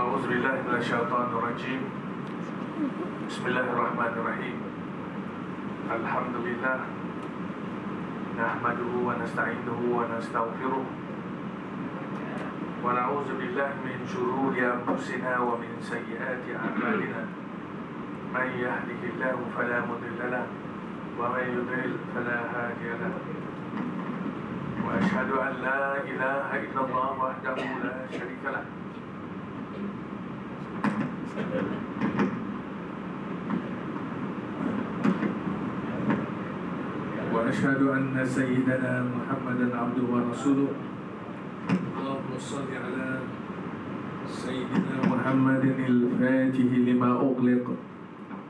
أعوذ بالله من الشيطان الرجيم. بسم الله الرحمن الرحيم. الحمد لله نحمده ونستعينه ونستغفره ونعوذ بالله من شرور أنفسنا ومن سيئات أعمالنا. من يهده الله فلا مضل له ومن يضلل فلا هادي له. وأشهد أن لا إله إلا الله وحده لا شريك له. وأشهد أن سيدنا محمدا عبده ورسوله. اللهم صل على سيدنا محمد الفاتح لما أغلق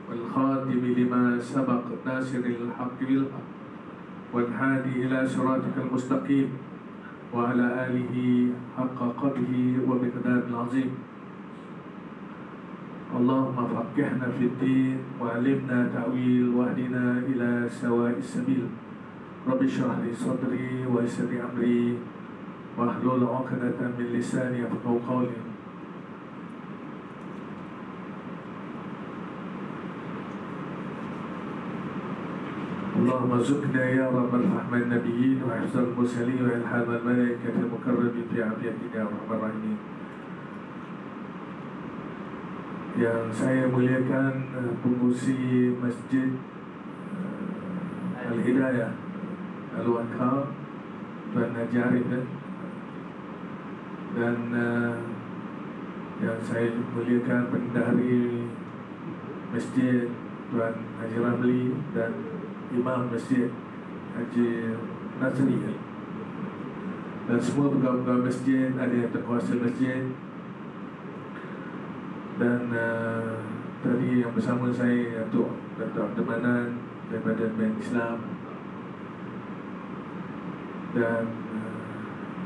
والخاتم لما سبق ناصر الحق بالحق والهادي إلى صراطك المستقيم وعلى آله حق قدره ومقداره العظيم. اللهم فقهنا في الدين وعلمنا تأويل واهدنا إلى سواء السبيل. رب اشرح لي صدري ويسر لي أمري واحلل عقدة من لساني يفقهوا قولي. اللهم ارزقنا يا رب الفهم النبيين وحفظ المرسلين وإلهام الملائكة المقربين في عافيتك يا رب الراحمين. Yang saya muliakan pengurusi Masjid Al-Hidayah Al-Waqa Tuan Haji Arif dan yang saya muliakan pendahari Masjid Tuan Haji Ramli dan Imam Masjid Haji Nasri dan semua pegawai-pegawai masjid, ada yang terkuasa masjid. Dan tadi yang bersama saya Datuk Abdul Manan daripada Bank Islam dan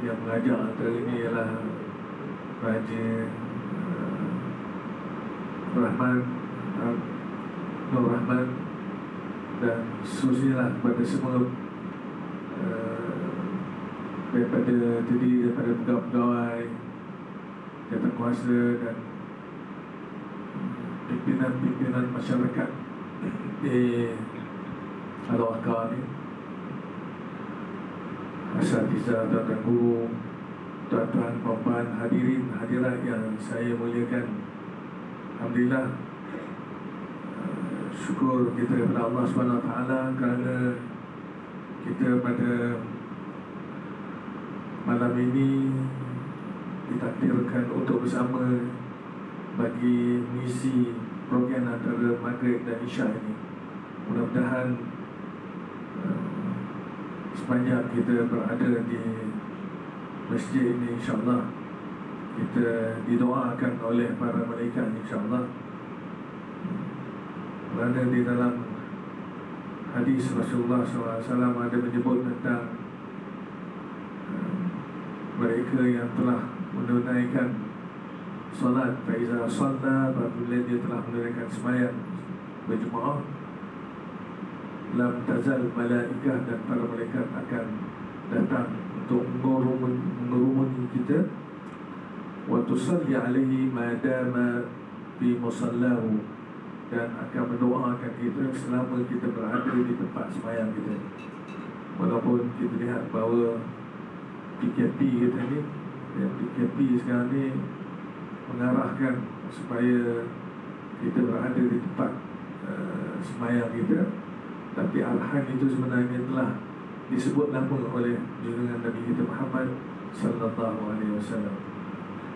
yang mengajar antara ini ialah Haji Rahman Nur Rahman dan seterusnya kepada semua daripada pegawai-pegawai jawatankuasa dan pimpinan masyarakat di Al-Waqa ni, asatizah, tuan-tuan guru, tuan-tuan, puan-puan, hadirin, hadirat yang saya muliakan. Alhamdulillah, syukur kita kepada Allah SWT kerana kita pada malam ini ditakdirkan untuk bersama bagi misi program antara Maghrib dan Isya ini. Mudah-mudahan sepanjang kita berada di masjid ini, insyaAllah kita didoakan oleh para malaikat, insyaAllah. Kerana di dalam hadis Rasulullah SAW ada menyebut tentang mereka yang telah menunaikan solat, faiza solat, apabila dia telah menunaikan sembahyang berjemaah, lam tazal malaikah, dan para malaikat akan datang untuk mengerumuni kita, wa tusalli alaihi madama fi musallahu, dan akan mendoakan kita selama kita berada di tempat sembahyang kita. Walaupun kita lihat bahawa PKP kita ni, PKP sekarang ni mengarahkan supaya kita berada di tempat sembahyang kita, tapi arahan itu sebenarnya telah disebut nama oleh junjungan Nabi kita Muhammad sallallahu alaihi wasallam.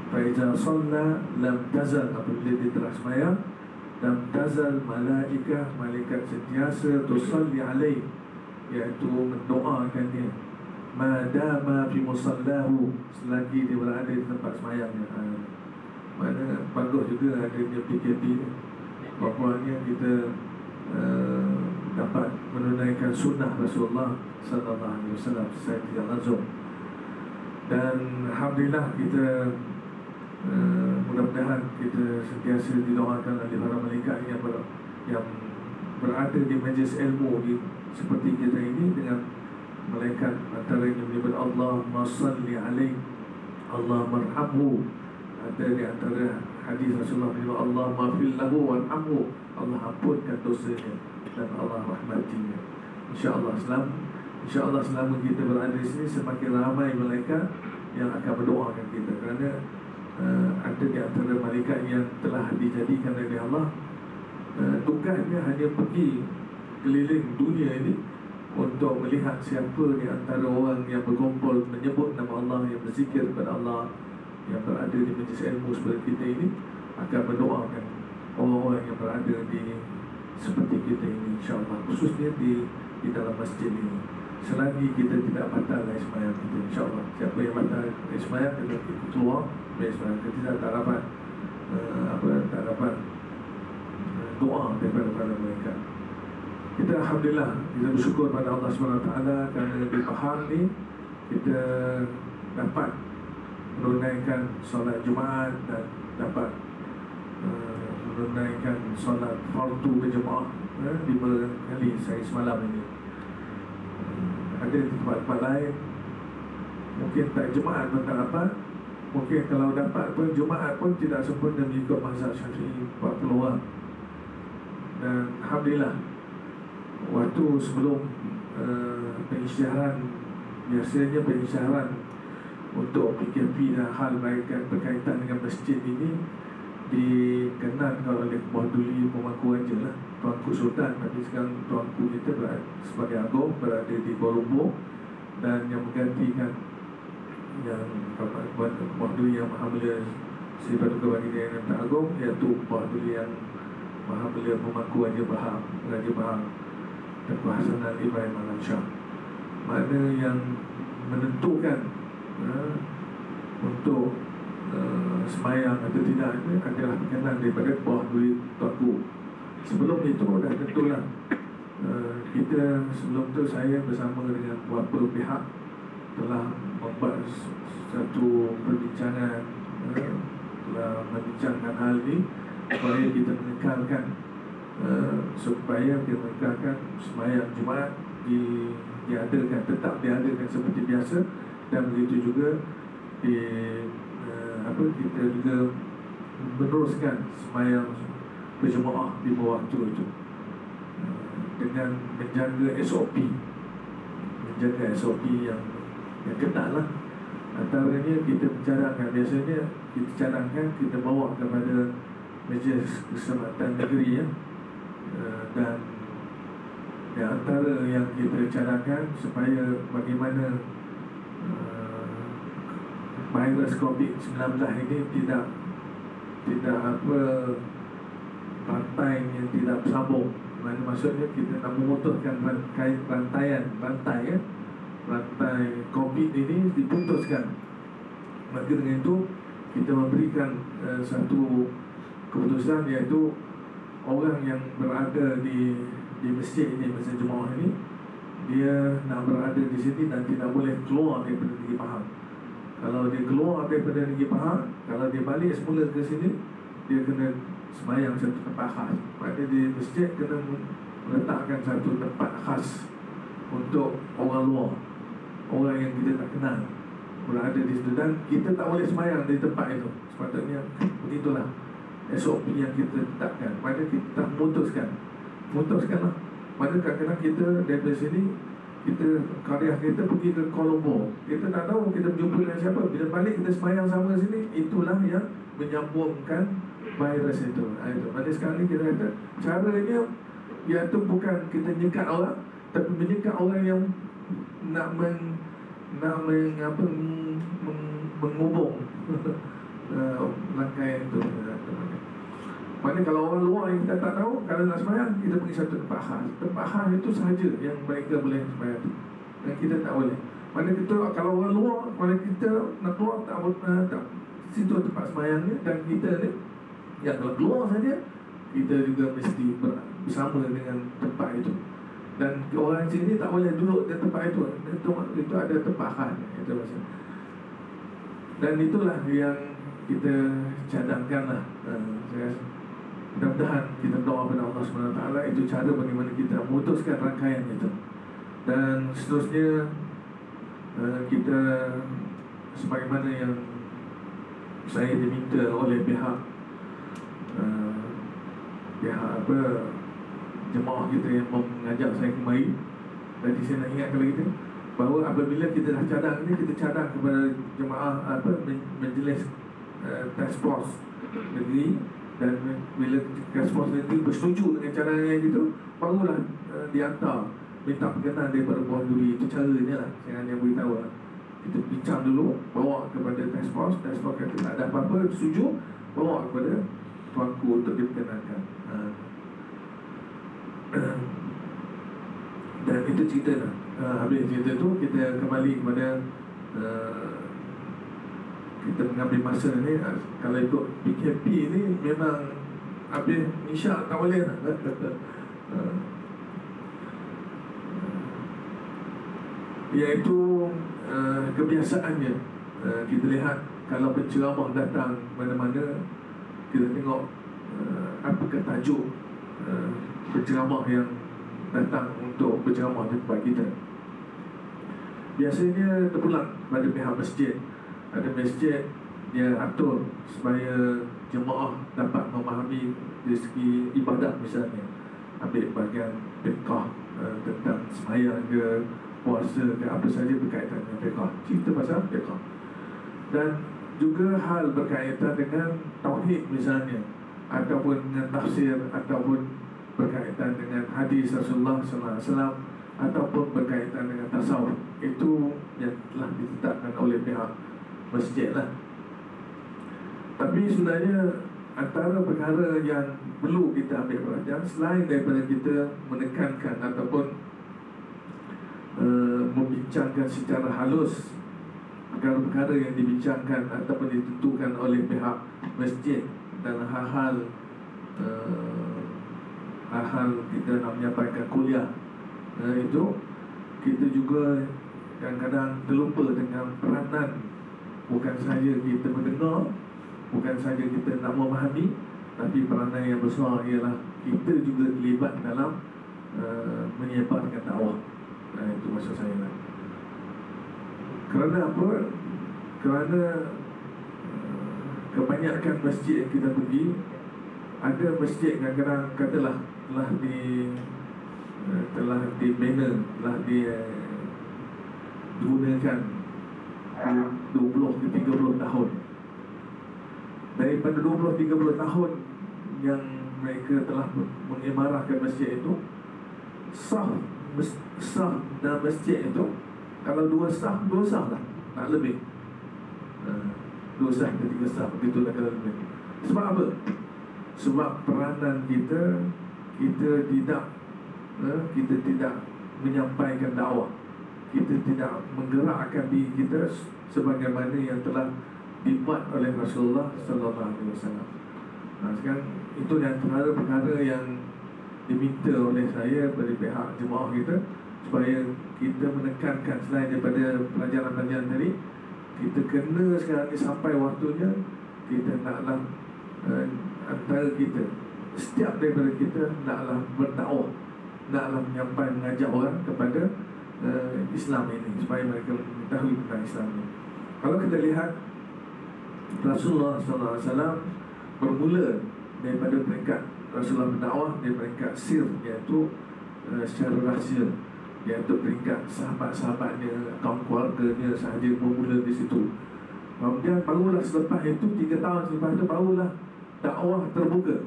Fa idza shalla lam tazal, apabila dia telah sembahyang, lam tazal malaikah, malaikat sentiasa tusalli alaihi, iaitu mendoakannya, madama fi musallahu, selagi dia berada di tempat sembahyangnya. Mana bagus juga adanya PKP ni, bahawanya kita dapat menunaikan sunnah Rasulullah sallallahu alaihi wasallam secara tidak langsung. Dan alhamdulillah kita mudah-mudahan kita sentiasa didoakan oleh para malaikat yang berada di majlis ilmu seperti kita ini, dengan malaikat antaranya menyebut Allahumma salli alaihi Allah marhamhu. Ada di antara hadis Rasulullah SAW, Allah maafil lahu warhamhu, Allah ampunkan dosanya dan Allah rahmatinya. InsyaAllah selama kita berada di sini, semakin ramai malaikat yang akan mendoakan kita. Kerana ada di antara malaikat yang telah dijadikan oleh Allah, tugasnya hanya pergi keliling dunia ini untuk melihat siapa di antara orang yang berkumpul menyebut nama Allah, yang berzikir kepada Allah, yang berada di majlis ilmu seperti kita ini, akan mendoakan orang-orang yang berada di seperti kita ini, insyaAllah, khususnya di dalam masjid ini. Selagi kita tidak batalkan ismayah kita, insyaAllah. Siapa yang batal ismayah, kita keluar dari ismayah. Kita tak dapat tak dapat doa daripada mereka. Kita Alhamdulillah, kita bersyukur pada Allah SWT kerana di Pahang ni kita dapat menunaikan solat Jumaat dan dapat menunaikan solat fardu berjemaah 5 kali saya semalam ini. Ada di tempat-tempat lain mungkin tak Jumaat pun tak dapat. Mungkin kalau dapat pun Jumaat pun tidak sempurna mengikut mazhab Syafi'i 40 orang. Dan Alhamdulillah, waktu sebelum pengisytiharan, biasanya pengisytiharan untuk PKP dan hal berkaitan dengan masjid ini dikenalkan oleh Muhduli Pemangku Raja lah, Tuanku Sultan. Tapi sekarang Tuanku kita sebagai agung berada di Kuala Lumpur, dan yang menggantikan yang Muhduli yang Maha Mulia Sri Paduka Baginda Yang Agung, iaitu Muhduli yang Maha Mulia Pemangku Raja Bahang Tengku Hasanan Ibrahim Al-Shah. Mana yang menentukan untuk semayang atau tidak ini adalah berkenan daripada Muhduli Tuanku. Sebelum itu dah tentulah kita sebelum tu saya bersama dengan beberapa pihak telah membuat satu perbincangan, telah membincangkan hal ini supaya kita mengekalkan semayang Jumaat diadakan, tetap diadakan seperti biasa. Dan begitu juga kita juga meneruskan semayang berjemaah di bawah waktu itu dengan menjaga SOP yang ketat lah. Antaranya kita mencadangkan, biasanya kita cadangkan, kita bawa kepada Majlis Keselamatan Negeri dan di antara yang kita cadangkan supaya bagaimana virus COVID-19 ini tidak rantai yang tidak bersambung. Maksudnya kita nak memutuskan rantai COVID ini diputuskan. Maka dengan itu kita memberikan satu keputusan, iaitu orang yang berada di masjid ini, masjid Jumaat ini, dia nak berada di sini dan tidak boleh keluar daripada negeri Pahang. Kalau dia keluar daripada negeri Pahang, kalau dia balik semula ke sini, dia kena semayang satu tempat khas. Maksudnya di masjid kena meletakkan satu tempat khas untuk orang luar, orang yang kita tak kenal berada di situ, dan kita tak boleh semayang di tempat itu. Sepatutnya begitulah SOP yang kita tetapkan. Pada kita memutuskanlah. Pada kadang-kadang kita dari sini, kita karya kita pergi ke Kuala Lumpur, kita tak tahu kita berjumpa dengan siapa. Bila balik kita semayang sama sini, itulah yang menyambungkan virus itu. Pada sekarang ni kita kata caranya iaitu bukan kita menyekat orang, tapi menyekat orang yang nak mengubung rangkaian itu. Maknanya kalau orang luar yang kita tak tahu, kalau nak sembahyang, kita pergi satu tempat khas. Tempat khas itu sahaja yang mereka boleh sembahyang, dan kita tak boleh. Maknanya kita, kalau orang luar, kalau kita nak keluar, tak situ tempat sembahyangnya. Dan kita ni yang kalau keluar saja, kita juga mesti bersama dengan tempat itu. Dan orang sini tak boleh duduk di tempat itu. Itu ada tempat khas itu maksud. Dan itulah yang kita cadangkanlah. Mudah-mudahan kita berdoa kepada Allah SWT, itu cara bagaimana kita memutuskan rangkaian itu. Dan seterusnya kita sebagaimana yang saya diminta oleh pihak jemaah kita yang mengajak saya kemari. Jadi saya nak ingatkan lagi bahawa apabila kita dah cadang ni, kita cadang kepada jemaah majlis task force negeri, dan bila task force negeri bersetuju dengan cadangan itu, barulah dihantar minta perkenan daripada Puan Duri. Itu caranya lah, saya hanya beritahu lah. Kita bincang dulu, bawa kepada task force kata tak ada apa-apa, setuju, bawa kepada tuanku untuk diperkenankan. Dan itu cerita lah. Habis cerita tu, kita kembali kepada kita mengambil masa ni. Kalau ikut PKP ni memang habis insya tak boleh lah. Iaitu kebiasaannya, kita lihat kalau penceramah datang mana-mana, kita tengok apakah tajuk penceramah yang datang untuk berceramah di tempat kita. Biasanya terpulang pada pihak masjid. Ada masjid dia atur supaya jemaah dapat memahami dari segi ibadat, misalnya ambil bahagian fiqh tentang sembahyang ke, puasa ke, apa saja berkaitan dengan fiqh, cerita pasal fiqh. Dan juga hal berkaitan dengan tauhid misalnya, ataupun dengan tafsir, ataupun berkaitan dengan hadis Rasulullah SAW, ataupun berkaitan dengan tasawuf. Itu yang telah ditetapkan oleh pihak masjid lah. Tapi sebenarnya antara perkara yang perlu kita ambil perhatian, selain daripada kita menekankan ataupun membincangkan secara halus perkara-perkara yang dibincangkan ataupun ditentukan oleh pihak masjid dalam hal-hal kita nak menyampaikan kuliah, itu kita juga kadang-kadang terlupa dengan peranan. Bukan sahaja kita mendengar, bukan sahaja kita nak memahami, tapi peranan yang besar ialah kita juga terlibat dalam menyebarkan dakwah. Itu maksud saya lah. Kerana apa? Kerana kebanyakan masjid yang kita pergi, ada masjid kadang-kadang katalah telah dibina, telah digunakan 20 ke 30 tahun. Daripada 20-30 tahun yang mereka telah mengimarahkan masjid itu, sah dalam masjid itu, kalau 2 sah lah, tak lebih. 2 sah ke 3 sah, begitulah kalau lebih. Sebab apa? Sebab peranan kita tidak menyampaikan dakwah, kita tidak menggerakkan diri kita sebagaimana yang telah dibuat oleh Rasulullah SAW. Sekarang itu yang antara perkara yang diminta oleh saya dari pihak jemaah kita, supaya kita menekankan selain daripada pelajaran-pelajaran tadi, kita kena sekarang ni sampai waktunya kita naklah antara kita, setiap daripada kita naklah berdakwah, naklah mengajak orang kepada Islam ini, supaya mereka mengetahui tentang Islam ini. Kalau kita lihat Rasulullah SAW bermula daripada peringkat Rasulullah berdakwah dari peringkat sir, iaitu secara rahsia, iaitu peringkat sahabat-sahabatnya, kaum keluarganya sahaja bermula di situ. Kemudian barulah selepas itu, 3 tahun selepas itu, barulah dakwah terbuka.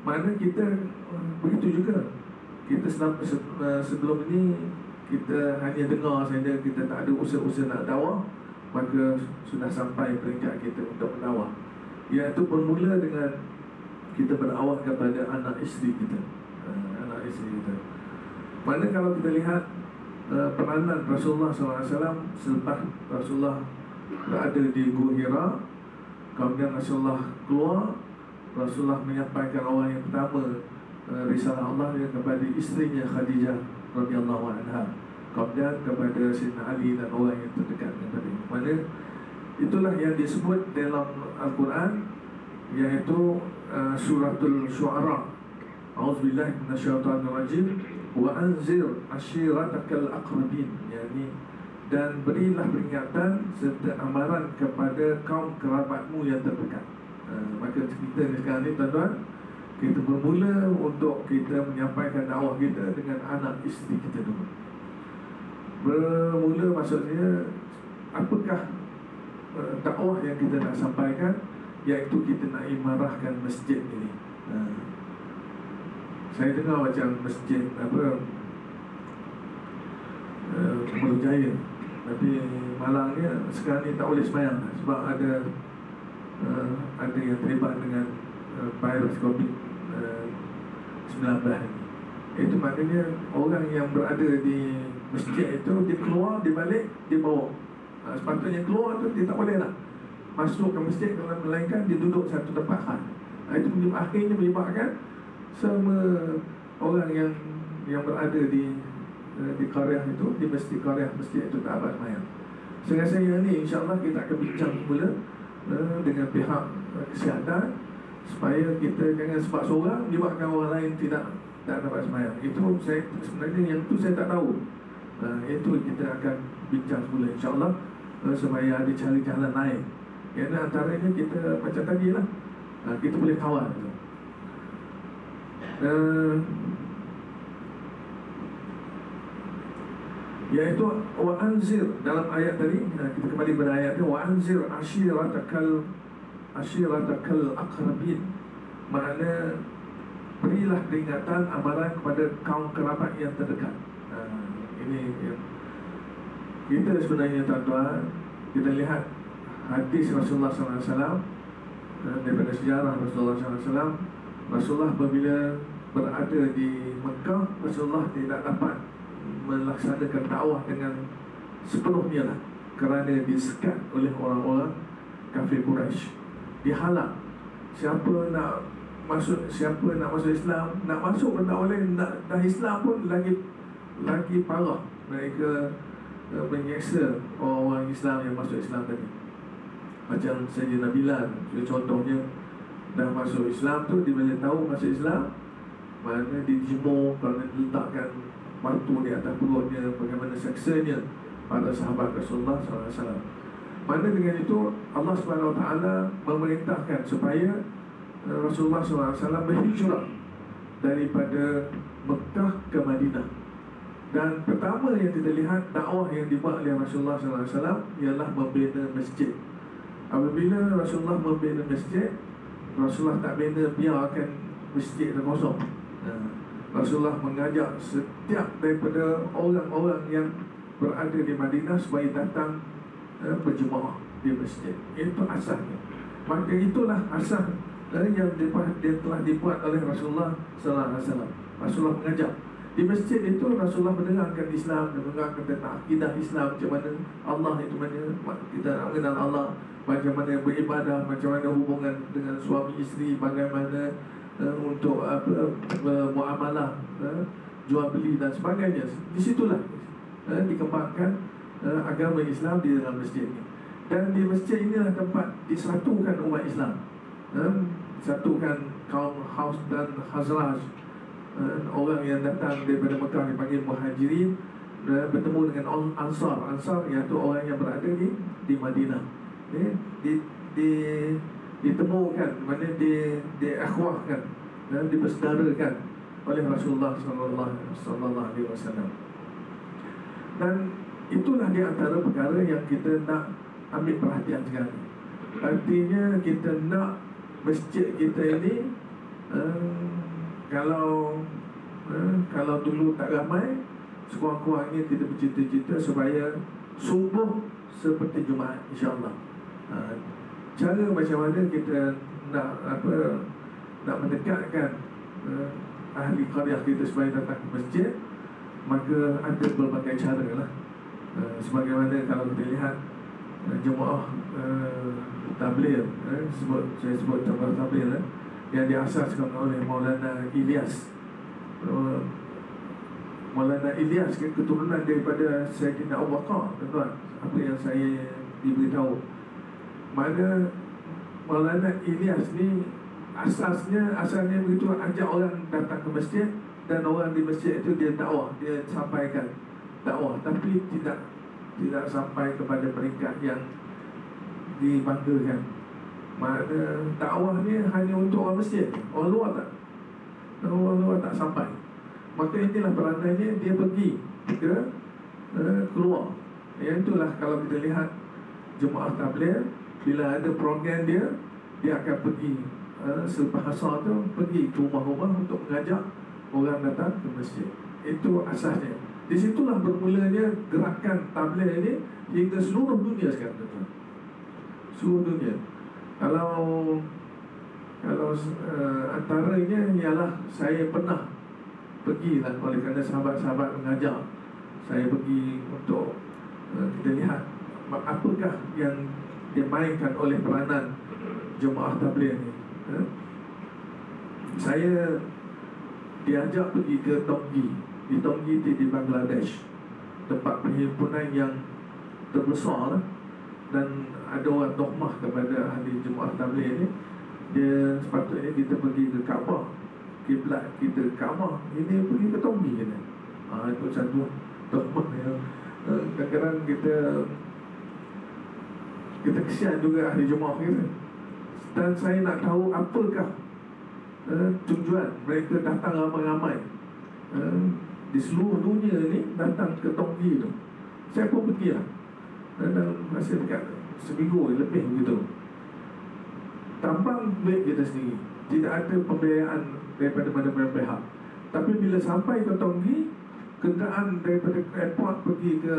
Mana kita begitu juga. Kita sebelum ini kita hanya dengar saja, kita tak ada usaha-usaha nak dakwah, maka sudah sampai peringkat kita untuk mendakwah, iaitu bermula dengan kita berdakwah kepada anak isteri kita. Mana kalau kita lihat peranan Rasulullah SAW selepas Rasulullah berada di Gua Hira, kemudian Rasulullah keluar, Rasulullah menyampaikan orang yang pertama risalah Allah kepada isterinya Khadijah radhiyallahu anha, kemudian kepada Sayyidina Ali dan orang yang terdekat kepada dia. Mana itulah yang disebut dalam Al-Quran, iaitu suratul Syu'ara. A'udzubillahi minasyaitonir rajim. Wa anzir ashiratakal aqrabin. Yani dan berilah peringatan serta amaran kepada kaum kerabatmu yang terdekat. Maka kita sekarang ni tuan-tuan, kita bermula untuk kita menyampaikan dakwah kita dengan anak isteri kita dulu. Bermula maksudnya apakah dakwah yang kita nak sampaikan, iaitu kita nak imarahkan masjid ini. Saya dengar macam masjid Pulau Jaya, tapi malangnya sekarang ni tak boleh sembahyang sebab ada yang terlibat dengan virus COVID-19 ini. Itu maknanya orang yang berada di masjid itu, dia keluar, dia balik, dia bawa. Sepatutnya keluar tu dia tak boleh nak masuk ke masjid, kalau melainkan dia duduk satu tempat. Itu akhirnya menyebabkan semua orang yang berada di qaryah itu, di masjid itu tak dapat sembahyang. Saya rasa yang ni insyaAllah kita akan bincang semula dengan pihak kesihatan, supaya kita jangan sebab seorang menyebabkan orang lain tak dapat sembahyang. Itu saya sebenarnya, yang tu saya tak tahu. Itu kita akan bincang semula insyaAllah, supaya ada cari jalan lain. Kerana antaranya kita macam tadi lah, kita boleh kawal tu. Iaitu wa'anzir, dalam ayat tadi kita kembali pada ayat ni, wa'anzir ashiratakal aqrabin, makna berilah peringatan, amaran kepada kaum kerabat yang terdekat. Ini kita sebenarnya tuan-tuan, kita lihat hadis Rasulullah SAW, daripada sejarah Rasulullah SAW. Rasulullah apabila berada di Mekah, Rasulullah tidak dapat melaksanakan dakwah dengan sepenuhnya lah, kerana disekat oleh orang-orang kafir Quraisy. Dihalang. Siapa nak masuk Islam, nak masuk pun tak boleh, nak dah Islam pun lagi parah. Mereka menyeksa orang-orang Islam yang masuk Islam tadi. Macam Sayyidina Bilal, contohnya, dah masuk Islam tu, dia bila tahu masuk Islam, mana dijemur, kerana diletakkan batu di atas perutnya, bagaimana seksanya pada sahabat Rasulullah SAW. Mana dengan itu Allah SWT memerintahkan supaya Rasulullah SAW berhijrah daripada Mekah ke Madinah. Dan pertama yang kita lihat, dakwah yang dibuat oleh Rasulullah SAW ialah membina masjid. Apabila Rasulullah membina masjid, Rasulullah tak bina biarkan masjid kosong. Rasulullah mengajak setiap daripada orang-orang yang berada di Madinah supaya datang berjemaah di masjid. Itu asasnya. Maka itulah asas yang telah dibuat oleh Rasulullah SAW. Rasulullah mengajak di masjid itu. Rasulullah menerangkan Islam dan menerangkan tentang akidah Islam, macam mana Allah itu, mana kita nak mengenal Allah, macam mana beribadah, macam mana hubungan dengan suami isteri, bagaimana untuk muamalah, jual beli dan sebagainya. Di situlah dikembangkan agama Islam di dalam masjid ini. Dan di masjid inilah tempat disatukan umat Islam, disatukan kaum Haus dan Khazraj. Orang yang datang daripada Mekah dipanggil Muhajirin, bertemu dengan Ansar. Ansar iaitu orang yang berada di Madinah. Ditemukan, mana diakhwahkan dan dipersaudarakan oleh Rasulullah SAW. Dan itulah di antara perkara yang kita nak ambil perhatian sekarang. Artinya kita nak masjid kita ini, kalau dulu tak ramai, sekurang-kurangnya kita bercita-cita supaya subuh seperti Jumaat, insyaAllah. Cara macam mana kita nak mendekatkan ahli qaryah kita supaya datang ke masjid, maka ada berbagai cara lah. Sebagaimana kalau kita lihat jemaah tabligh, saya sebut jemaah tabligh yang diasaskan oleh Maulana Ilyas. Maulana Ilyas keturunan daripada Sayyidina Abu Bakar, tuan-tuan. Apa yang saya diberitahu, mana Maulana Ilyas ni asalnya begitu, ajak orang datang ke masjid, dan orang di masjid itu dia dakwah, dia sampaikan dakwah, tapi tidak tidak sampai kepada peringkat yang dibanggakan. Mana dakwah ni hanya untuk orang masjid, orang luar tak, orang luar tak sampai. Maka inilah peranainya, dia pergi ke keluar. Yang itulah kalau kita lihat Jemaah Tabligh, bila ada program dia akan pergi sebahasa tu, pergi ke rumah-rumah untuk mengajak orang datang ke masjid. Itu asasnya. Di situlah bermulanya gerakan tabligh ini hingga seluruh dunia sekarang, tuan-tuan. Seluruh dunia. Kalau antaranya ialah saya pernah pergi lah, oleh kerana sahabat-sahabat mengajar, saya pergi untuk kita lihat apakah yang dimainkan oleh peranan Jemaah Tabligh ni. Saya diajak pergi ke Tonggi. Di Tonggi di Bangladesh, tempat perhimpunan yang terbesar lah. Dan ada orang dohmah kepada ahli Jemaah Tabligh ni, dia sepatutnya kita pergi ke Kaabah, kiblat kita Kaabah, ini pergi ke Tonggi kan. Itu satu dohmah yang kadang-kadang kita kesian juga ahli Jemaah kita. Dan saya nak tahu apakah tujuan mereka datang ramai-ramai di seluruh dunia ni, datang ke Tonggi tu. Saya pun pergi lah, dalam masa dekat seminggu lebih begitu. Tambang duit kita sendiri, tidak ada pembiayaan daripada mana-mana pihak. Tapi bila sampai ke Tonggi, kenderaan daripada airport pergi ke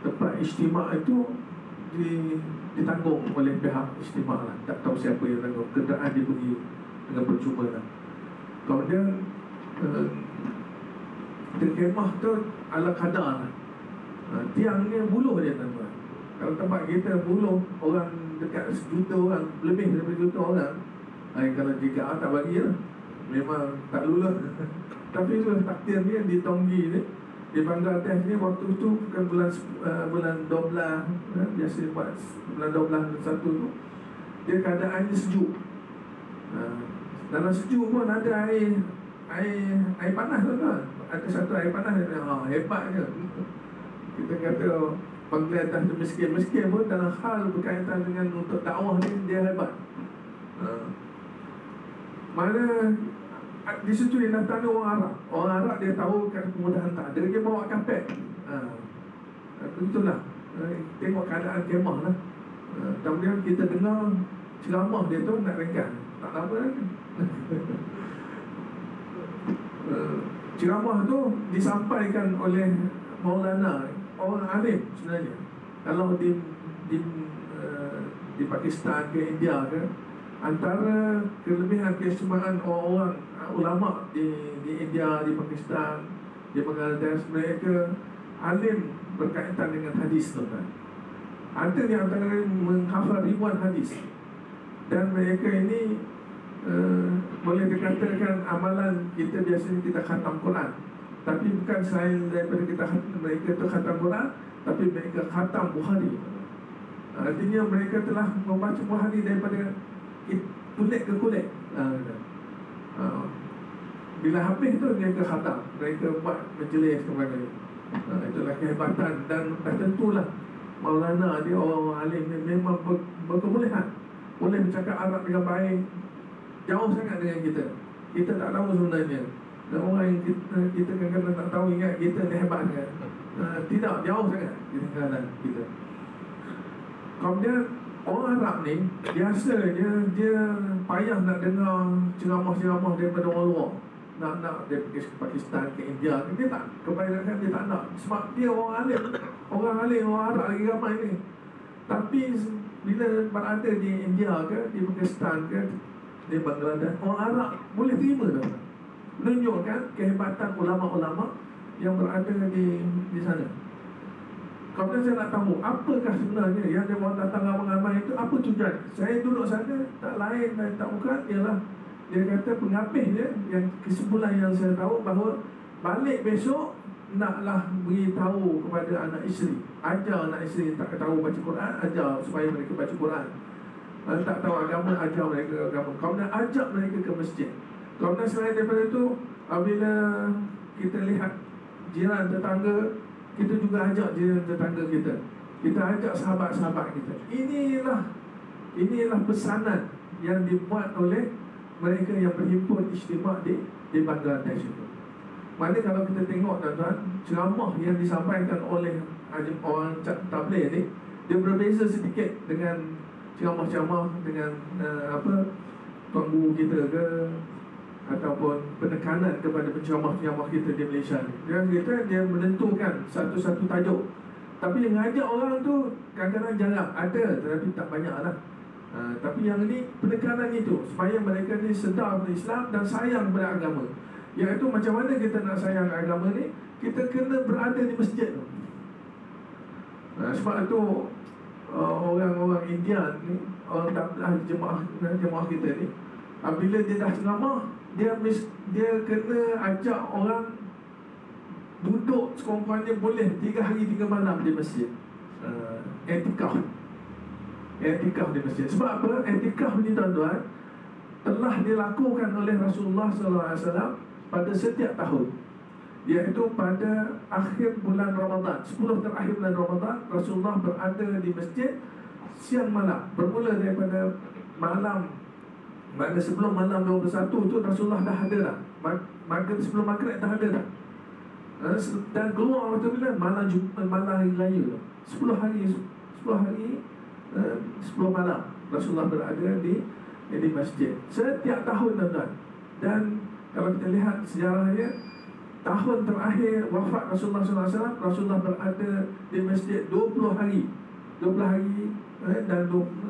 tempat istimewa itu ditanggung oleh pihak istimewa lah. Tak tahu siapa yang tanggung. Kenderaan dia pergi dengan percuma lah. Kemudian kemah tu ala kadar lah. Tiangnya buluh dia, tuan-tuan. Kalau tempat kita buluh, orang dekat 1 juta orang, lebih daripada 1 juta orang. Kalau jika tak bagi lah, memang tak lulus. Tapi itulah takdir dia di Tonggi ni, di Bangladesh ni. Waktu tu bukan bulan 12, biasa buat bulan 12 1 tu, dia keadaannya sejuk. Dalam sejuk pun ada air panas, tuan-tuan. Ada satu air panas, hebat je. Kita kata Bangladesh tu miskin pun dalam hal berkaitan dengan untuk dakwah ni, dia hebat. Mana di situ dia datang orang Arab. Orang Arab dia tahu kan kemudahan tak ada, dia bawa kapet. Itulah tengok keadaan kemah lah. Kemudian kita dengar ceramah dia tu nak ringkas. Tak lama lagi. Ceramah tu disampaikan oleh Maulana, orang alim sebenarnya. Kalau di Pakistan ke India ke, antara kelebihan keistimewaan orang-orang ulama di India, di Pakistan, di Bangladesh, mereka alim berkaitan dengan hadis, tuan-tuan. Ada yang antara menghafal ribuan hadis. Dan mereka ini boleh dikatakan amalan kita biasanya kita khatam Quran. Tapi bukan selain daripada mereka tu khatam Quran, tapi mereka khatam Bukhari. Artinya mereka telah membaca Bukhari daripada kulit ke kulit. Bila habis tu mereka khatam, mereka buat majlis kepada. Itulah kehebatan. Dan tentulah Maulana dia orang alim ni memang berkebolehan, boleh bercakap Arab dengan baik. Jauh sangat dengan kita. Kita tak tahu sebenarnya. Dan orang yang kita kadang-kadang tak tahu, ingat kita ni hebat kan. Tidak, jauh sangat ketinggalan kita. Kemudian orang Arab ni biasanya dia payah nak dengar ceramah-ceramah daripada orang luar. Nak dia pergi ke Pakistan, ke India, dia tak, kebanyakan dia tak nak. Sebab dia orang alim, orang Arab lagi ramai ni. Tapi bila berada di India ke, di Pakistan ke, di Bangladesh, orang Arab boleh terima tak? Menunjukkan kehebatan ulama-ulama yang berada di sana. Kemudian saya nak tahu apakah sebenarnya yang dia orang datang ramai-ramai itu, apa tujuan. Saya duduk sana, tak lain dan tak bukan ialah, dia kata pengapih dia, yang kesimpulan yang saya tahu bahawa balik besok naklah beritahu kepada anak isteri, ajar anak isteri tak tahu baca Quran, ajar supaya mereka baca Quran. Tak tahu agama, ajar mereka agama. Kemudian ajak mereka ke masjid. Kemudian selain daripada itu, bila kita lihat jiran tetangga, kita juga ajak dia tetangga kita. Kita ajak sahabat-sahabat kita. Inilah pesanan yang dibuat oleh mereka yang berhimpun istimewa di Bangladesh itu. Mana kalau kita tengok tuan-tuan, ceramah yang disampaikan oleh orang tabligh ni, dia berbeza sedikit dengan ceramah-ceramah dengan tuan guru kita ke, ataupun penekanan kepada penceramah-penceramah kita di Malaysia ni. Dia menentukan satu-satu tajuk, tapi yang ngajak orang tu kadang-kadang jarang ada, tetapi tak banyak lah. Tapi yang ni penekanan itu supaya mereka ni sedar pada Islam dan sayang pada agama. Iaitu macam mana kita nak sayang agama ni, kita kena berada di masjid tu. Sebab tu orang-orang India ni, orang tabligh jemaah kita ni, bila dia dah ceramah, dia kena ajak orang duduk sekurang-kurangnya boleh 3 hari 3 malam di masjid. I'tikaf di masjid. Sebab apa? I'tikaf ni tuan-tuan telah dilakukan oleh Rasulullah SAW pada setiap tahun, iaitu pada akhir bulan Ramadan, 10 terakhir bulan Ramadan, Rasulullah berada di masjid siang malam. Bermula daripada malam, maknanya sebelum malam 21 tu Rasulullah dah ada dah. Sebelum maghrib dah ada dah. Dan keluar waktu bila? Malam hari raya tu. 10 hari 10 malam Rasulullah berada di masjid setiap tahun, tuan-tuan. Dan kalau kita lihat sejarahnya, tahun terakhir wafat Rasulullah SAW, Rasulullah berada di masjid 20 hari dan 20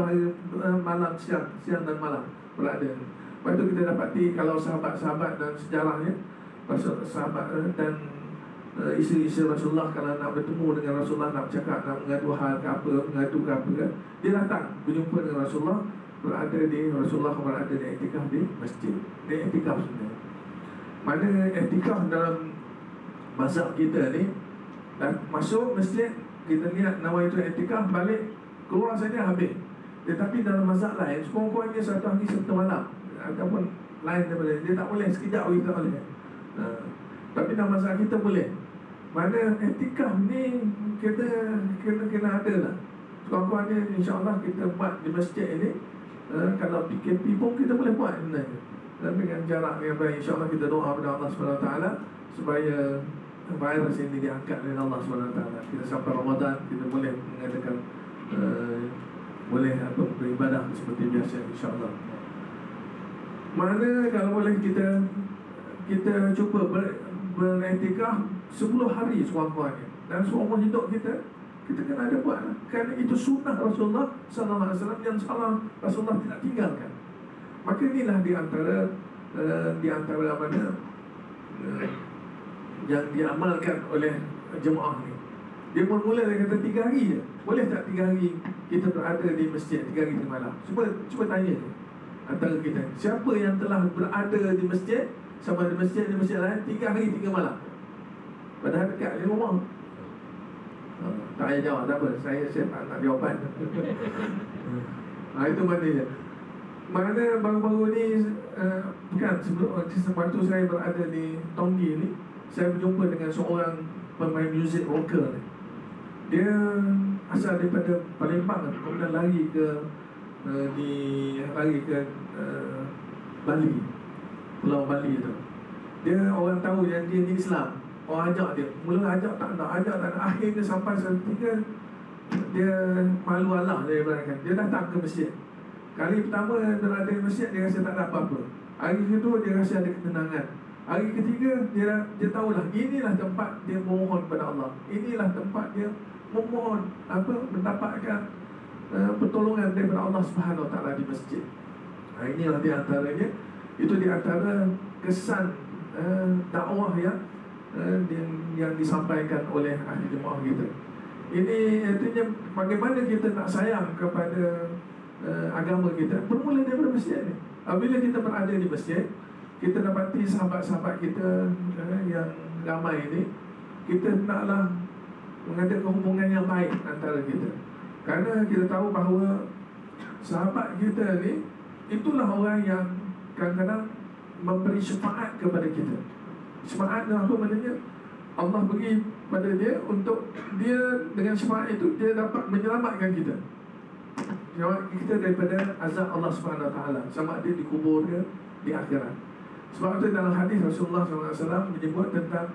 hari malam, siang dan malam berada. Lepas itu kita dapati kalau sahabat-sahabat dan sejarahnya, sahabat dan isteri-isteri Rasulullah kalau nak bertemu dengan Rasulullah, nak bercakap, nak mengadu hal ke apa, dia datang berjumpa dengan Rasulullah, Rasulullah berada di i'tikaf di masjid. Dia i'tikaf sebenarnya. Mana i'tikaf dalam mazhab kita ni, dan masuk masjid, kita lihat nawaitu i'tikaf, balik keluar saja habis. Tetapi dalam mazhab lain, sekurang-kurangnya 1 hari 1 malam ataupun lain daripada dia tak boleh sekejap hari tak boleh. Tapi dalam mazhab kita boleh. Mana i'tikaf ni kena ada lah. Sekurang-kurangnya insya-Allah kita buat di masjid ini. Kalau PKP pun kita boleh buat sebenarnya, dan dengan jarak yang baik. InsyaAllah kita doa kepada Allah SWT supaya virus ini diangkat oleh Allah SWT. Kita sampai Ramadan, kita boleh mengadakan boleh beribadah seperti biasa, insyaAllah. Mana kalau boleh kita cuba beriktikaf 10 hari sekurang-kurangnya, dan seumur hidup kita kena ada buat lah. Kerana itu sunnah Rasulullah SAW yang Rasulullah tidak tinggalkan. Maka inilah di antara mana yang diamalkan oleh jemaah ni. Dia mula dia kata 3 hari je. Boleh tak 3 hari kita berada di masjid 3 hari 3 malam? Cuba tanya antara kita, siapa yang telah berada di masjid, sama di masjid lain 3 hari 3 malam? Padahal dekat di rumah. Tak payah jawab, tak apa. Saya tak nak jawapan. Itu maknanya. Mana baru-baru ni bukan sebelum waktu saya berada di Tonggi ni, saya berjumpa dengan seorang pemain muzik rocker ni. Dia asal daripada Palembang, kemudian lari ke Bali, Pulau Bali tu. Dia orang tahu yang dia ni Islam. Orang ajak dia, mula ajak tak nak, akhirnya sampai ketika dia malu Allah dia ibaratkan. Dia datang ke masjid. Kali pertama berada di masjid, dia rasa tak ada apa-apa. Hari kedua dia rasa ada ketenangan. Hari ketiga dia tahulah inilah tempat dia memohon kepada Allah. Inilah tempat dia memohon mendapatkan pertolongan daripada Allah Subhanahu Wa Taala di masjid. Inilah di antaranya, itu di antara kesan dakwah yang disampaikan oleh ahli jemaah kita. Ini artinya bagaimana kita nak sayang kepada agama kita, bermula daripada masjid ni. Apabila kita berada di masjid, kita dapati sahabat-sahabat kita yang ramai ini, kita naklah mengadakan hubungan yang baik antara kita. Kerana kita tahu bahawa sahabat kita ni, itulah orang yang kadang-kadang memberi syafaat kepada kita. Syafaat apa maknanya? Allah beri pada dia untuk dia dengan syafaat itu dia dapat menyelamatkan kita. Selamat kita daripada azab Allah Subhanahu Wa Taala, sama ada di kubur dia, di akhirat. Sebab itu dalam hadis Rasulullah SAW menyebut tentang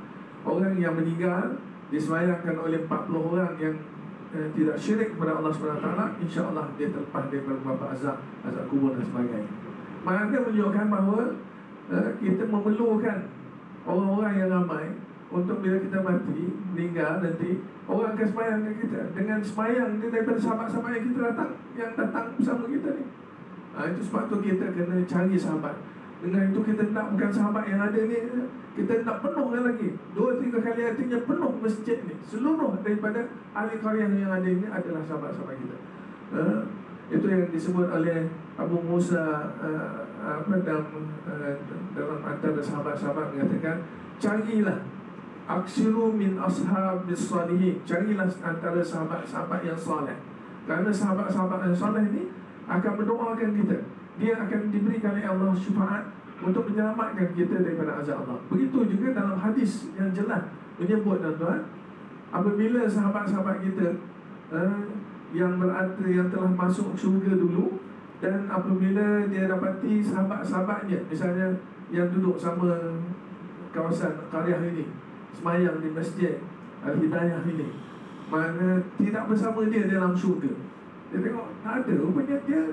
orang yang meninggal disemayangkan oleh 40 orang yang tidak syirik kepada Allah Subhanahu Wa Taala, insya-Allah dia terlepas daripada beberapa azab kubur dan sebagainya. Maka menunjukkan bahawa kita memerlukan orang-orang yang ramai untuk bila kita mati, meninggal nanti, orang akan semayangkan kita. Dengan semayang dia daripada sahabat-sahabat yang datang bersama kita ni. Itu sebab tu kita kena cari sahabat. Dengan itu kita nak bukan sahabat yang ada ni, kita nak penuhkan lagi 2-3 kali artinya penuh masjid ni. Seluruh daripada ahli qaryah yang ada ni adalah sahabat-sahabat kita. Itu yang disebut oleh Abu Musa dalam antara sahabat-sahabat mengatakan, carilah aksiru min ashabis salihin, carilah antara sahabat-sahabat yang soleh. Kerana sahabat-sahabat yang soleh ni akan mendoakan kita. Dia akan diberikan oleh Allah syafaat untuk menyelamatkan kita daripada azab Allah. Begitu juga dalam hadis yang jelas menyebut, tuan-tuan, apabila sahabat-sahabat kita yang berada, yang telah masuk syurga dulu, dan apabila dia dapati sahabat-sahabatnya, misalnya yang duduk sama kawasan qaryah ini, semayang di masjid Al-Hidayah ini, mana tidak bersama dia dalam syurga. Dia tengok tak ada, rupanya dia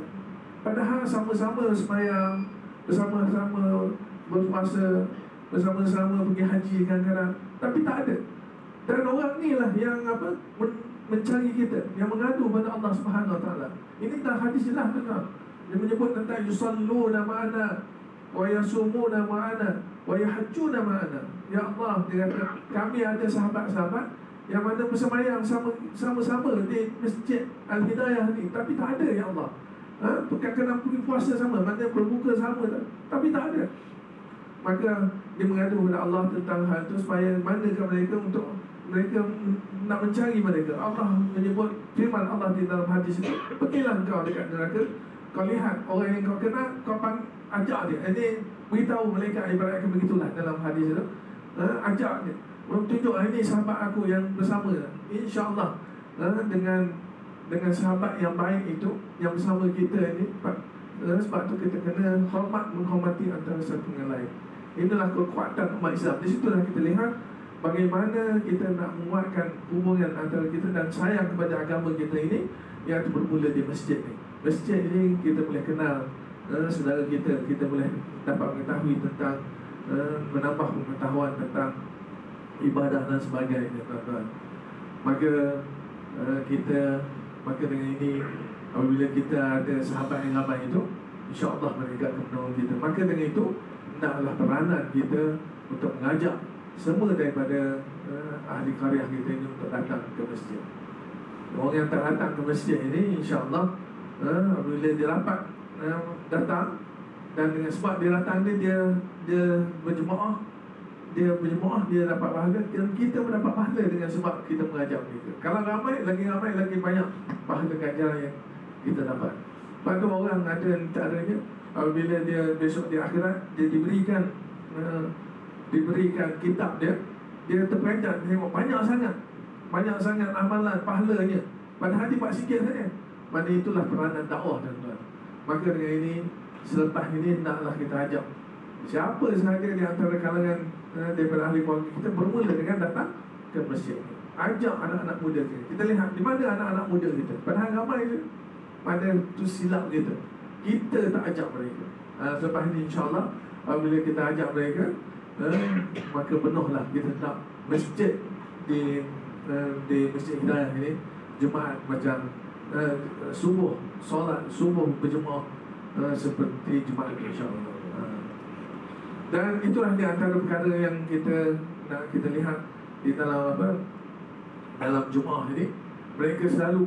padahal sama-sama semayang, bersama-sama berpuasa, bersama-sama pergi haji kadang-kadang, tapi tak ada. Dan orang ni lah yang mencari kita, yang mengadu pada Allah Subhanahu Wa Taala. Ini dah hadis jelas, tuan-tuan. Dia menyebut tentang yusalluna ma'ana wa yasumuna ma'ana wa yahajjuna ma'ana. Ya Allah, dia kata kami ada sahabat-sahabat yang mana bersemayang sama-sama di masjid Al-Hidayah ni, tapi tak ada ya Allah. Kadang-kadang pergi puasa sama, mana berbuka sama, tapi tak ada. Maka dia mengadu kepada Allah tentang hal itu, supaya manakah mereka untuk mereka nak mencari mereka. Allah menyebut firman Allah di dalam hadis itu, pergilah kau dekat neraka, kau lihat orang yang kau kenal, kau ajak dia. Ini beritahu malaikat, ibaratkan begitulah dalam hadis itu. Ajak dia, tunjuk ini sahabat aku yang bersama, insya-Allah dengan sahabat yang baik itu yang bersama kita ini. Sebab tu kita kena menghormati antara satu dengan lain. Inilah kekuatan umat Islam. Di situlah kita lihat bagaimana kita nak menguatkan hubungan antara kita dan sayang kepada agama kita ini, yang bermula di masjid ni. Masjid ini kita boleh kenal saudara kita, kita boleh dapat mengetahui tentang menambah pengetahuan tentang ibadah dan sebagainya, tuan-tuan. Maka dengan ini, apabila kita ada sahabat yang ramai itu, insya-Allah mereka akan menolong kita. Maka dengan itu, hendaklah peranan kita untuk mengajak semua daripada ahli qaryah kita ini untuk datang ke masjid. Orang yang tak datang ke masjid ini, insya-Allah apabila dia dapat datang, dan dengan sebab dia datang ni, dia berjemaah, dia dapat pahala, dan kita mendapat pahala dengan sebab kita mengajak mereka. Kalau ramai lagi banyak pahala ganjaran yang kita dapat. Lepas tu orang ada caranya, apabila dia besok di akhirat, dia diberikan kitab dia terperanjat tengok banyak sangat amalan pahalanya, padahal dia buat sikit saja. Mana itulah peranan dakwah, tuan-tuan. Maka dengan ini, selepas ini naklah kita ajak siapa sahaja di antara kalangan daripada ahli keluarga kita bermula dengan datang ke masjid. Ajak anak-anak muda kita lihat di mana anak-anak muda kita, padahal ramai je. Mana tu silap kita tak ajak mereka. Selepas ini insya-Allah apabila kita ajak mereka, maka penuhlah kita nak masjid di Masjid Hidayah ini, Jumaat macam solat subuh berjemaah seperti Jumaat, insya-Allah. Dan itulah di antara perkara yang kita lihat di dalam dalam Jumaat ini. Mereka selalu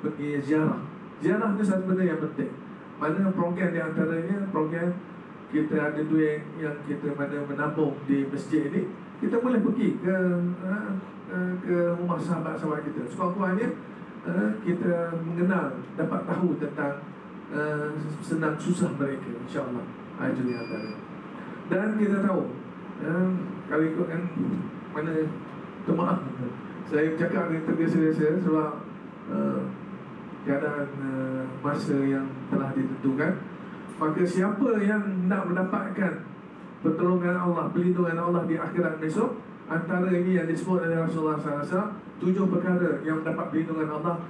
pergi ziarah. Ziarah itu satu benda yang penting. Mana program di antaranya, program kita ada duit yang kita menabung di masjid ini, kita boleh pergi ke rumah sahabat-sahabat kita. Sekurang-kurangnya kita mengenal, dapat tahu tentang senang susah mereka, insya-Allah. Itu yang antara. Dan kita tahu Kalau ikutkan mana maaf, saya cakap dengan tergesa-gesa sebab keadaan masa yang telah ditentukan. Maka siapa yang nak mendapatkan pertolongan Allah, perlindungan Allah di akhirat besok, antara ini yang disebut oleh Rasulullah SAW, 7 perkara yang mendapat perlindungan Allah,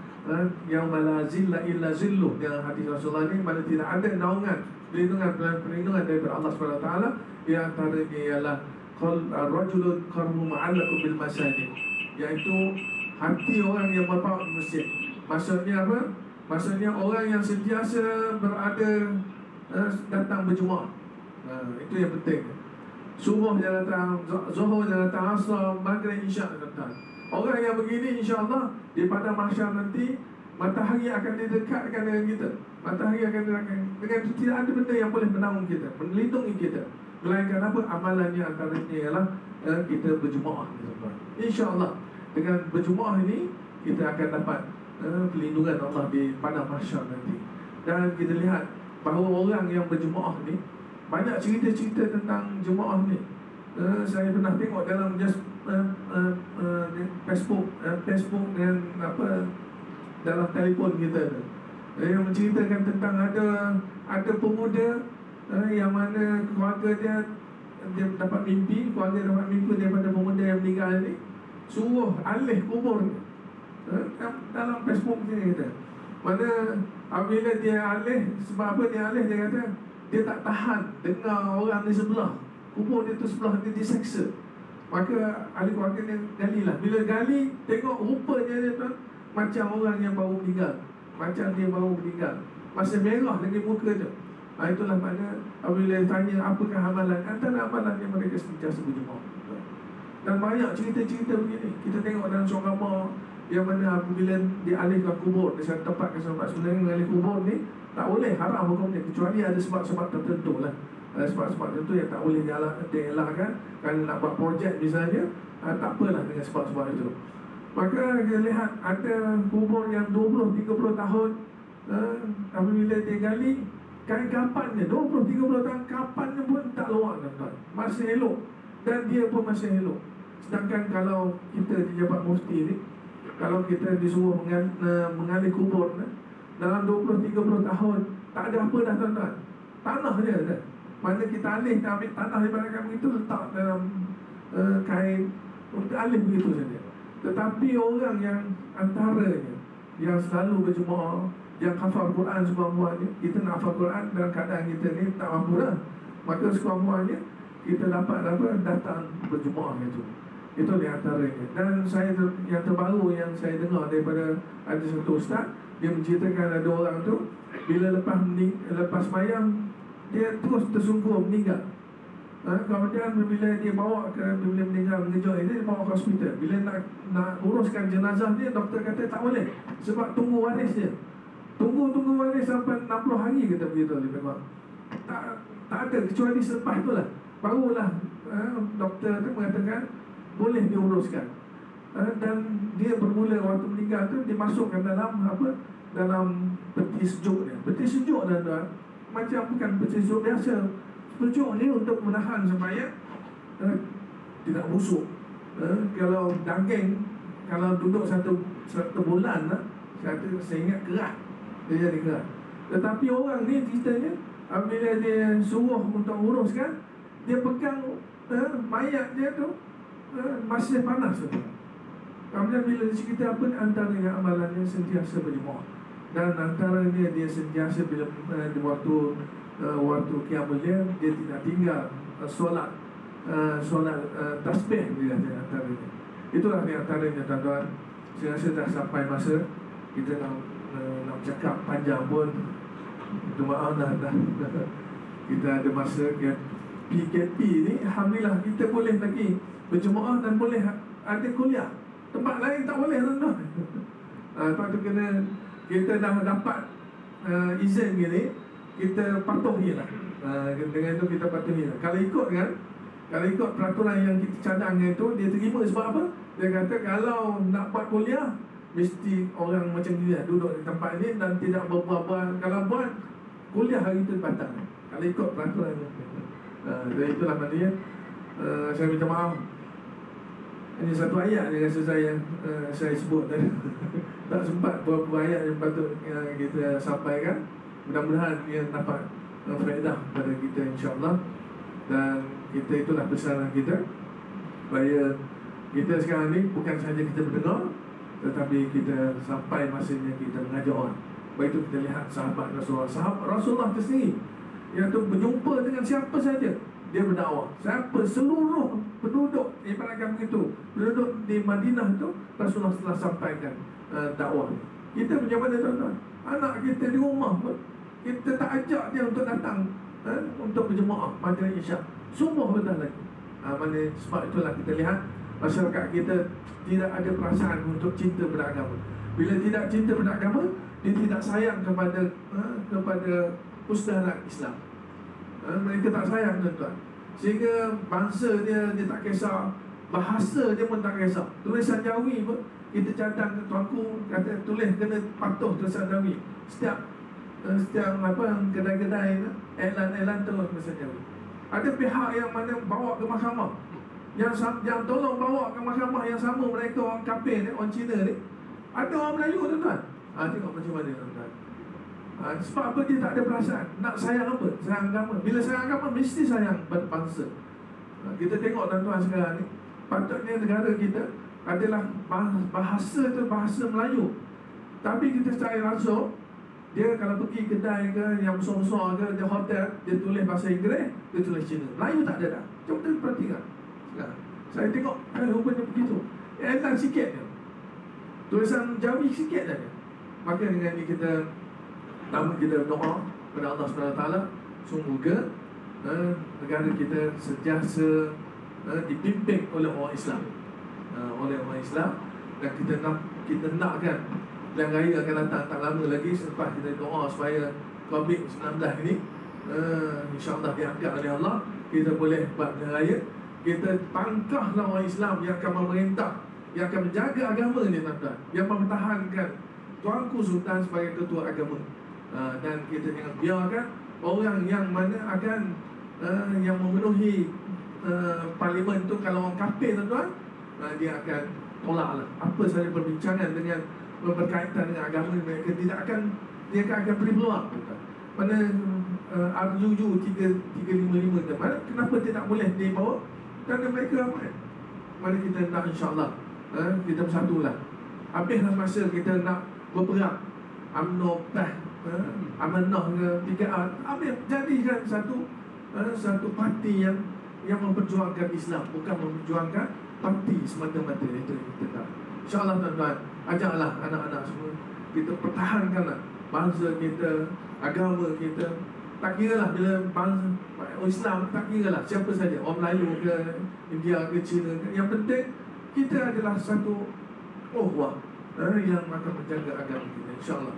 yang la zilla illa zilluh, yang hadis Rasulullah ini, mana tidak ada naungan perlindungan daripada Allah SWT. Yang antara ini ialah rajulun qarmu ma'allakum bil masajid, iaitu hati orang yang berpaut di masjid. Maksudnya apa? Maksudnya orang yang sentiasa berada datang berjemaah. Itu yang penting. Subuh dia datang, Zuhur dia datang, Asar, Maghrib, Isyak dia datang. Orang yang begini insya-Allah di padang mahsyar nanti matahari akan didekatkan dengan kita. Matahari akan didekatkan dengan tidak ada benda yang boleh menaung kita, melindungi kita. Melainkan apa? Amalannya antaranya ialah kita berjemaah. Insya-Allah dengan berjemaah ini kita akan dapat pelindungan Allah di padang mahsyar nanti. Dan kita lihat bahawa orang yang berjemaah ni, banyak cerita-cerita tentang jemaah ni. Saya pernah tengok dalam Facebook dan apa, dalam telefon kita tu, yang menceritakan tentang ada pemuda yang mana keluarga dia dapat mimpi, keluarga dapat mimpi daripada pemuda yang meninggal ni, suruh alih kubur dalam Facebook ni kata. Mana apabila dia alih, sebab apa dia alih, dia kata dia tak tahan dengar orang di sebelah kubur dia tu, sebelah dia diseksa. Maka ahli keluarga dia gali lah. Bila gali, tengok rupanya dia tu macam orang yang baru meninggal, macam dia baru meninggal, masih merah lagi muka tu. Itulah makna apabila tanya apakah amalan, antara amalan yang mereka sentiasa berjemaah. Dan banyak cerita-cerita begini kita tengok dalam surah Qamar, yang mana apabila dialihkan kubur di satu tempat ke tempat, sebenarnya mengalih kubur ni tak boleh, haram hukumnya, kecuali ada sebab-sebab tertentu lah. Ada sebab-sebab tertentu yang tak boleh dielakkan. Kalau nak buat projek misalnya, tak apalah dengan sebab-sebab itu. Maka kita lihat ada kubur yang 20-30 tahun, apabila dia gali, kapannya 20-30 tahun, kapannya pun tak luar, tuan-tuan, masih elok. Dan dia pun masih elok. Sedangkan kalau kita di Jabat Mufti ni, kalau kita disuruh mengalih kubur dalam 20-30 tahun, tak ada apa dah, tuan-tuan. Tanah je dah. Mana kita alih, kita ambil tanah daripada kami itu, letak dalam kain untuk alih begitu saja. Tetapi orang yang antaranya, yang selalu berjemaah, yang hafal Quran sekurang-kurangnya, kita nak hafal Quran dalam keadaan kita ni tak mampu dah, maka sekurang-kurangnya kita dapat datang berjemaah itu. Itu di antaranya. Dan saya yang terbaru yang saya dengar daripada ada satu ustaz, dia menceritakan ada orang tu bila lepas mayang dia terus tersungkur meninggal. Kemudian bila dia bawa bila meninggal mengejut ini, dia bawa ke hospital. Bila nak uruskan jenazah dia, doktor kata tak boleh sebab tunggu waris dia. Tunggu waris sampai 60 hari kata begitu memang. Tak ada, kecuali selepas tu lah barulah doktor tu mengatakan boleh diuruskan. Dan dia bermula waktu meninggal tu dimasukkan dalam dalam peti sejuk dia. Peti sejuk dan macam bukan peti sejuk biasa. Sejuk ni untuk menahan supaya tidak busuk. Kalau daging, kalau duduk satu bulan saya ingat kerat, dia jadi kerat. Tetapi orang ni ceritanya, bila dia suruh untuk uruskan, dia pegang mayat dia tu masih panas tu. Kemudian bila dia cerita apa, antaranya amalannya sentiasa berjemaah. Dan antaranya dia sentiasa bila di waktu qiyamul lail, dia tidak tinggal solat tasbih dia antaranya. Itulah di antaranya, tuan-tuan. Saya rasa dah sampai masa kita nak cakap panjang pun, minta maaf dah kita ada masa PKP ni, alhamdulillah kita boleh lagi berjemaah dan boleh ada kuliah. Tempat lain tak boleh, tuan-tuan. Lepas tu kita dah dapat izin gini, kita patuhilah. Dengan itu kita patuhilah. Kalau ikut peraturan yang kita cadangkan itu, dia terima sebab apa? Dia kata kalau nak buat kuliah, mesti orang macam dia duduk di tempat ini dan tidak berbual-bual. Kalau buat kuliah hari itu batal. Kalau ikut peraturan itu. Dan itulah maknanya Saya minta maaf. Ini satu ayat je rasa saya sebut tadi. Tak sempat beberapa ayat yang patut kita sampaikan. Mudah-mudahan ia dapat faedah pada kita insya-Allah. Dan kita itulah pesanan kita, supaya kita sekarang ni bukan sahaja kita mendengar, tetapi kita sampai masanya kita mengajak orang. Baik itu kita lihat sahabat Rasulullah itu sendiri, iaitu berjumpa dengan siapa saja dia berdakwah. Siapa seluruh penduduk, ibaratkan begitu, penduduk di Madinah itu Rasulullah telah sampaikan dakwah. Kita macam mana tuan-tuan? Anak kita di rumah pun kita tak ajak dia untuk datang untuk berjemaah majlis isyak. Sungguh betul lagi. Mana sebab itulah kita lihat masyarakat kita tidak ada perasaan untuk cinta beragama. Bila tidak cinta beragama, dia tidak sayang kepada persaudaraan Islam. Mereka tak sayang tuan-tuan. Sehingga bangsa dia tak kisah, bahasa dia pun tak kisah. Tulisan Jawi pun kita cadang, tuanku kata tulis kena patuh tulisan Jawi. Setiap kedai-kedai iklan-iklan terus tulisan Jawi. Ada pihak yang mana bawa ke mahkamah, yang tolong bawa ke mahkamah yang sama mereka orang kafir ni, orang Cina ni. Ada orang Melayu tuan-tuan. Tengok macam mana tuan-tuan. Sebab apa dia tak ada perasaan? Nak sayang apa? Sayang agama. Bila sayang agama mesti sayang pada bangsa. Kita tengok tuan-tuan sekarang ni, patutnya negara kita adalah bahasa tu bahasa Melayu. Tapi kita cari langsung, dia kalau pergi kedai ke yang besar-besar ke, dia hotel, dia tulis bahasa Inggeris, dia tulis Cina. Melayu tak ada dah. Cuba kita perhatikan. Saya tengok, rupanya begitu. Enak sikit je. Tulisan Jawi sikit saja. Maka dengan ini kita doa kepada Allah SWT, semoga negara kita sentiasa dipimpin oleh orang Islam, dan kita nakkan pilihan raya akan datang tak lama lagi. Selepas kita doa supaya COVID-19 ini insya-Allah diangkat oleh Allah, kita boleh buat pilihan raya. Kita tangkahlah orang Islam yang akan memerintah, yang akan menjaga agama ni tuan-tuan, yang mempertahankan Tuanku Sultan sebagai ketua agama. Dan kita jangan biarkan orang yang mana akan yang memenuhi parlimen tu, kalau orang kafir tuan-tuan, dia akan tolaklah apa sahaja perbincangan dengan berkaitan dengan agama mereka, dia akan beri peluang tuan-tuan. Mana RUU 355 tu, mana kenapa tidak boleh dibawa? Kerana mereka ramai. Mana kita nak insya-Allah kita bersatulah. Habislah masa kita nak berperang UMNO, Amanah ke PKR, jadikan satu parti yang memperjuangkan Islam, bukan memperjuangkan parti semata-mata. Itu kita tak. InsyaAllah tuan-tuan, ajaklah anak-anak semua, kita pertahankanlah bangsa kita, agama kita. Tak kira lah bila bangsa Islam, tak kira lah siapa saja, orang Melayu ke, India ke, Cina ke. Yang penting kita adalah satu uhwah yang akan menjaga agama kita, insyaAllah.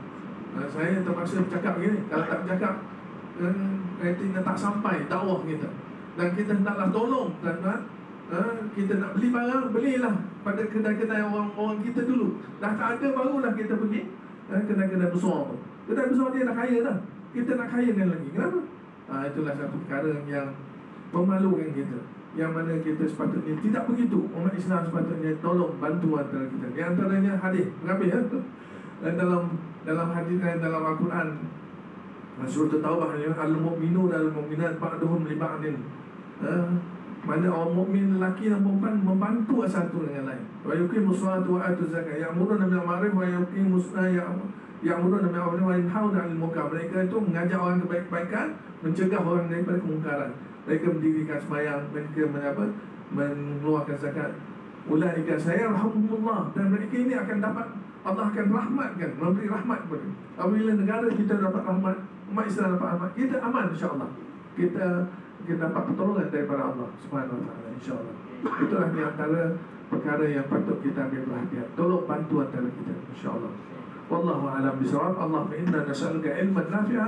Saya terpaksa bercakap begini. Kalau tak bercakap, nanti tak sampai dakwah kita. Dan kita hendaklah tolong tuan-tuan. Kita nak beli barang, belilah pada kedai-kedai orang kita dulu. Dah tak ada, barulah kita pergi kedai-kedai besar tu. Kedai besar dia dah kaya dah, kita nak kayakan lagi. Kenapa? Itulah satu perkara yang memalukan kita, yang mana kita sepatutnya tidak begitu. Umat Islam sepatutnya tolong bantu antara kita. Di antaranya hadis mengambil dalam hadis, dalam Al-Quran surah Taubah, al-mu'minun al-mu'minat ba'duhum li ba'din. Mana orang mukmin lelaki dan perempuan membantu satu dengan lain. Wa yuqimus salata wa atuz zakat, ya'muruna bil ma'ruf wa ya'muruna bil ma'ruf wa yanhauna 'anil munkar. Mereka itu mengajak orang kebaikan, mencegah orang daripada kemungkaran. Mereka mendirikan sembahyang, mereka mengeluarkan zakat. Ulaika sayarhamuhumullah, dan mereka ini akan dapat, Allah akan rahmatkan, memberi rahmat kepada. Apabila negara kita dapat rahmat, umat Islam dapat rahmat, kita aman insya-Allah. Kita dapat pertolongan daripada Allah Subhanahu wa taala insya-Allah. Itulah di antara perkara yang patut kita ambil perhatian. Tolong bantu antara kita insya-Allah. Wallahu a'lam bishawab. Allahumma inna nas'aluka ilman nafi'a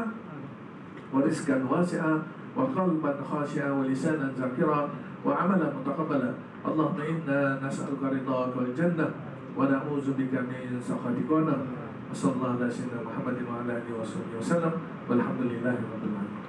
wa rizqan wasi'a wa qalban khashi'a wa lisanan zakira wa 'amalan mutaqabbala. Allahumma inna nas'aluka ridhaka wal jannah wa na'udzu bika min sakhatika. Sallallahu alaihi wa sallam Muhammadin wa ala alihi wa sahbihi wasallam. Walhamdulillahi rabbil alamin.